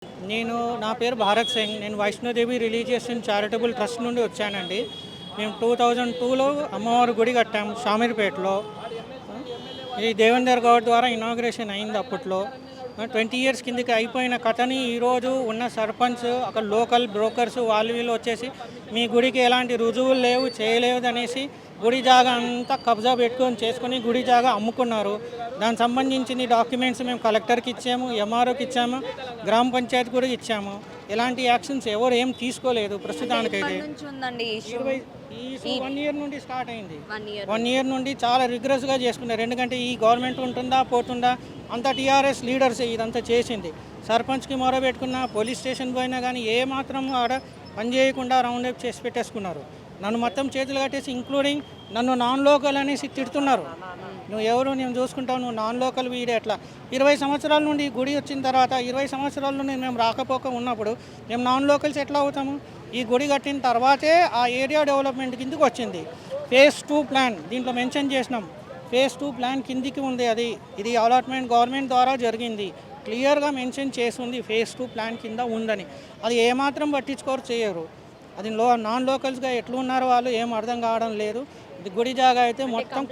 నేను నా పేరు భారత్ సింగ్. నేను Vaishno Devi religious and charitable trust నుండి వచ్చానండి. మేము 2002లో అమ్మవారి గుడి కట్టాము షామీర్పేటలో. ఇది దేవేందర్ గౌడ్ ద్వారా ఇనాగ్రేషన్ అయింది అప్పట్లో. 20 ఇయర్స్ కిందకి అయిపోయిన కథని ఈరోజు ఉన్న సర్పంచ్, అక్కడ లోకల్ బ్రోకర్స్ వాళ్ళు వీళ్ళు వచ్చేసి మీ గుడికి ఎలాంటి రుజువులు లేవు, చేయలేదు అనేసి గుడి జాగా అంతా కబ్జా పెట్టుకొని చేసుకొని గుడి జాగా అమ్ముకున్నారు. దానికి సంబంధించిన డాక్యుమెంట్స్ మేము కలెక్టర్కి ఇచ్చాము, ఎంఆర్ఓకి ఇచ్చాము, గ్రామ పంచాయతీ కూడా ఇచ్చాము. ఎలాంటి యాక్షన్స్ ఎవరు ఏం తీసుకోలేదు ప్రస్తుతానికైతే. ఈ 1 ఇయర్ నుండి స్టార్ట్ అయింది. 1 ఇయర్ నుండి చాలా రిగ్రెస్గా చేసుకున్నారు. ఎందుకంటే ఈ గవర్నమెంట్ ఉంటుందా పోతుందా అంత టీఆర్ఎస్ లీడర్స్ ఇదంతా చేసింది. సర్పంచ్కి మొరబెట్టుకున్నా, పోలీస్ స్టేషన్ పోయినా కానీ ఏ మాత్రం ఆడ పని చేయకుండా రౌండ్ అప్ చేసి పెట్టేసుకున్నారు. నన్ను మొత్తం చేతులు కట్టేసి ఇంక్లూడింగ్ నన్ను నాన్ లోకల్ అనేసి తిడుతున్నారు. నువ్వు ఎవరు నేను చూసుకుంటావు, నువ్వు నాన్ లోకల్ వీడే ఎట్లా. 20 సంవత్సరాల నుండి గుడి వచ్చిన తర్వాత 20 సంవత్సరాల నుండి మేము రాకపోక ఉన్నప్పుడు మేము నాన్ లోకల్స్ ఎట్లా అవుతాము? ఈ గుడి కట్టిన తర్వాతే ఆ ఏరియా డెవలప్మెంట్ కిందకి వచ్చింది. ఫేజ్ 2 ప్లాన్ దీంట్లో మెన్షన్ చేసినాం. ఫేజ్ 2 ప్లాన్ కిందికి ఉంది. ఇది అలాట్మెంట్ గవర్నమెంట్ ద్వారా జరిగింది. క్లియర్గా మెన్షన్ చేసి ఉంది ఫేజ్ 2 ప్లాన్ కింద ఉందని. అది ఏమాత్రం పట్టించుకోరు, చేయరు. అది నాన్ లోకల్స్గా ఎట్లా ఉన్నారో వాళ్ళు ఏం అర్థం కావడం లేదు. ఇది గుడి జాగా అయితే మొత్తం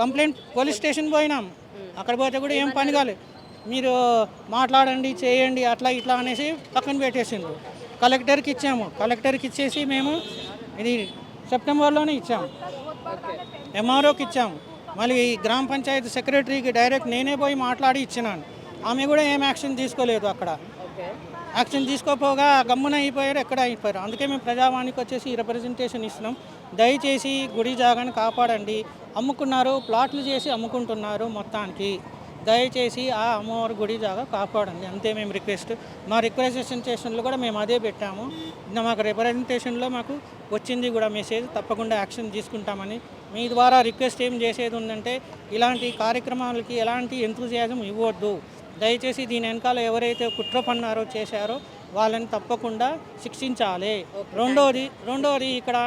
కంప్లైంట్ పోలీస్ స్టేషన్ పోయినాం. అక్కడ పోతే కూడా ఏం పని కాలేదు. మీరు మాట్లాడండి, చేయండి, అట్లా ఇట్లా అనేసి పక్కన పెట్టేసిండ్రు. కలెక్టర్కి ఇచ్చాము. కలెక్టర్కి ఇచ్చేసి మేము ఇది సెప్టెంబర్లోనే ఇచ్చాము. ఎంఆర్ఓకి ఇచ్చాము. మళ్ళీ గ్రామ పంచాయతీ సెక్రటరీకి డైరెక్ట్ నేనే పోయి మాట్లాడి ఇచ్చినాను. ఆమె కూడా ఏం యాక్షన్ తీసుకోలేదు. అక్కడ యాక్షన్ తీసుకోపోగా గమ్మున అయిపోయారు, ఎక్కడ అయిపోయారు. అందుకే మేము ప్రజావాణికి వచ్చేసి రిప్రజెంటేషన్ ఇస్తున్నాం. దయచేసి గుడి జాగాని కాపాడండి. అమ్ముకున్నారు, ప్లాట్లు చేసి అమ్ముకుంటున్నారు మొత్తానికి. దయచేసి ఆ అమ్మవారి గుడి జాగా కాపాడండి, అంతే మేము రిక్వెస్ట్. మా రిప్రజెంటేషన్లో కూడా మేము అదే పెట్టాము. మాకు రిప్రజెంటేషన్లో మాకు వచ్చింది కూడా మెసేజ్, తప్పకుండా యాక్షన్ తీసుకుంటామని. మీ ద్వారా రిక్వెస్ట్ ఏం చేసేది ఉందంటే ఇలాంటి కార్యక్రమాలకి ఎలాంటి ఎంతూజియాజం ఇవ్వద్దు. దయచేసి దీని వెనకాల ఎవరైతే కుట్ర పన్నారో చేశారో వాళ్ళని తప్పకుండా శిక్షించాలి. రెండోది ఇక్కడ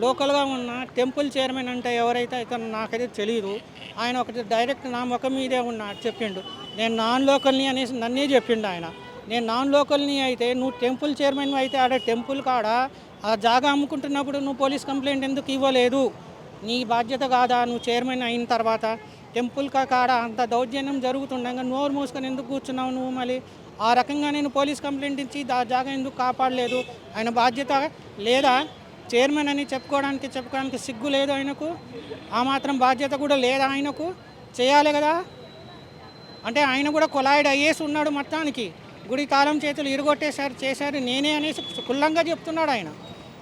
లోకల్గా ఉన్న టెంపుల్ చైర్మన్ అంటే ఎవరైతే ఇతను నాకైతే తెలియదు. ఆయన ఒకటి డైరెక్ట్ నా ముఖం మీదే ఉన్నాడు, చెప్పిండు నేను నాన్ లోకల్ని అనేసి నన్నే చెప్పిండు ఆయన. నేను నాన్ లోకల్ని అయితే నువ్వు టెంపుల్ చైర్మన్ అయితే ఆడ టెంపుల్ కాడ ఆ జాగా అమ్ముకుంటున్నప్పుడు నువ్వు పోలీస్ కంప్లైంట్ ఎందుకు ఇవ్వలేదు? నీ బాధ్యత కాదా? నువ్వు చైర్మన్ అయిన తర్వాత టెంపుల్ కాడ అంత దౌర్జన్యం జరుగుతుండగా నోరు మూసుకొని ఎందుకు కూర్చున్నావు నువ్వు? మళ్ళీ ఆ రకంగా నేను పోలీస్ కంప్లైంట్ ఇచ్చి ఆ జాగా ఎందుకు కాపాడలేదు? ఆయన బాధ్యత లేదా? చైర్మన్ అని చెప్పుకోవడానికి సిగ్గు లేదు ఆయనకు? ఆ మాత్రం బాధ్యత కూడా లేదా ఆయనకు? చేయాలి కదా. అంటే ఆయన కూడా కొలాయిడ్ అయ్యేసి ఉన్నాడు మొత్తానికి. గుడి తాళం చేతులు ఇరగొట్టేశారు, చేశారు నేనే అనేసి కుల్లంగా చెప్తున్నాడు ఆయన.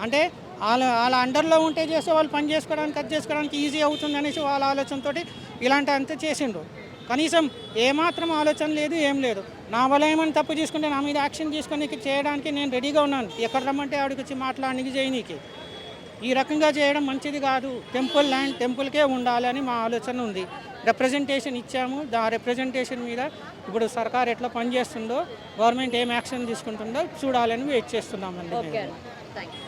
అంటే వాళ్ళ అండర్లో ఉంటే చేస్తే వాళ్ళు పని చేసుకోవడానికి అది చేసుకోవడానికి ఈజీ అవుతుంది అనేసి వాళ్ళ ఆలోచనతో ఇలాంటి అంతా చేసిండ్రు. కనీసం ఏమాత్రం ఆలోచన లేదు, ఏం లేదు. నా వల్ల ఏమైనా తప్పు చేసుకుంటే నా మీద యాక్షన్ తీసుకొని చేయడానికి నేను రెడీగా ఉన్నాను. ఎక్కడ రమ్మంటే ఆడికి వచ్చి మాట్లాడడానికి చేయనీకి. ఈ రకంగా చేయడం మంచిది కాదు. టెంపుల్ ల్యాండ్ టెంపుల్కే ఉండాలి అని మా ఆలోచన ఉంది. రిప్రజెంటేషన్ ఇచ్చాము. ఆ రిప్రజెంటేషన్ మీద ఇప్పుడు సర్కార్ ఎట్లా పనిచేస్తుందో, గవర్నమెంట్ ఏం యాక్షన్ తీసుకుంటుందో చూడాలని వెయిట్ చేస్తున్నామండి.